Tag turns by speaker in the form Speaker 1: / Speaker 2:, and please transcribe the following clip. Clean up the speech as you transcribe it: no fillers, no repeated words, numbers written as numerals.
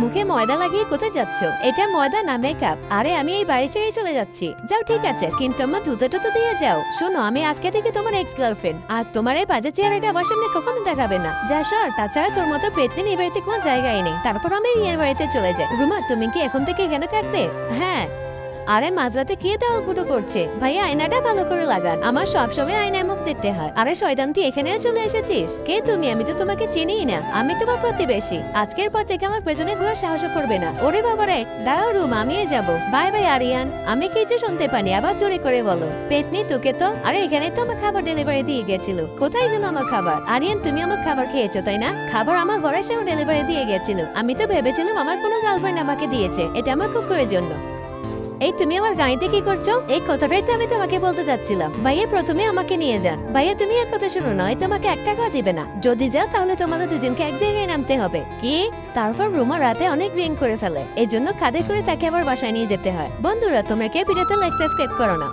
Speaker 1: মুখে ময়দা লাগিয়ে কোথায় যাচ্ছ? এটা ময়দা না মেকআপ। আরে আমি এই বাড়ি ছেড়ে চলে যাচ্ছি। যাও ঠিক আছে, কিন্তু আমার জুতো টুতো দিয়ে যাও। শোনো, আমি আজকে থেকে তোমার এক্স গার্লফ্রেন্ড, আর তোমার এই বাজে চেহারাটা আমার সামনে কখনো দেখাবে না। যা সর। তাছাড়া তোর মতো পেতনি এই বাড়িতে কোনো জায়গায় নেই। তারপর আমি রিয়ার বাড়িতে চলে যাই। রুমা, তুমি কি এখন থেকে এখানে থাকবে? হ্যাঁ। আরে মাঝরাতে কে দেওয়াল ফুটো করছে? ভাইয়া আয়নাটা ভালো করে লাগান, আমার সবসময় আয়নায় মুখ দেখতে হয়। আরে শয়তান, তুই এখানেও চলে এসেছিস? কে তুমি? আমি তো তোমাকে চিনিই না। আমি তোমার প্রতিবেশী। আজকের পর থেকে আমার পেছনে ঘোরার সাহস করবে না। ওরে বাবারে, দাঁড়াও রুম, আমিই যাবো। Bye bye Aryan. আমি কিছু শুনতে পানি, আবার জোরে করে বলো। পেতনি, তোকে তো। আরে এখানে তো আমার খাবার ডেলিভারি দিয়ে গেছিল। কোথায় গেল আমার খাবার? আরিয়ান, তুমি আমার খাবার খেয়েছো তাই না? খাবার আমার ঘরের সামনে ডেলিভারি দিয়ে গেছিল। আমি তো ভেবেছিলাম আমার কোনো গার্লফ্রেন্ড আমাকে দিয়েছে। এটা আমার খুব প্রয়োজন। এই তুমি আমার গাড়িতে কি করছো? এই কথাটাই তো আমি তোমাকে বলতে চাচ্ছিলাম। ভাইয়া প্রথমে আমাকে নিয়ে যান। ভাইয়া তুমি এক কথা শুনো, নয় তোমাকে 1 টাকাও দিবে না। যদি যাও তাহলে তোমাদের দুজনকে এক জায়গায় নামতে হবে। কি? তারপর রুমা রাতে অনেক ড্রিং করে ফেলে, এই জন্য কাঁধে করে তাকে আবার বাসায় নিয়ে যেতে হয়। বন্ধুরা, তোমরা কেউ ভিডিওতে লাইক সাবস্ক্রাইব করো না।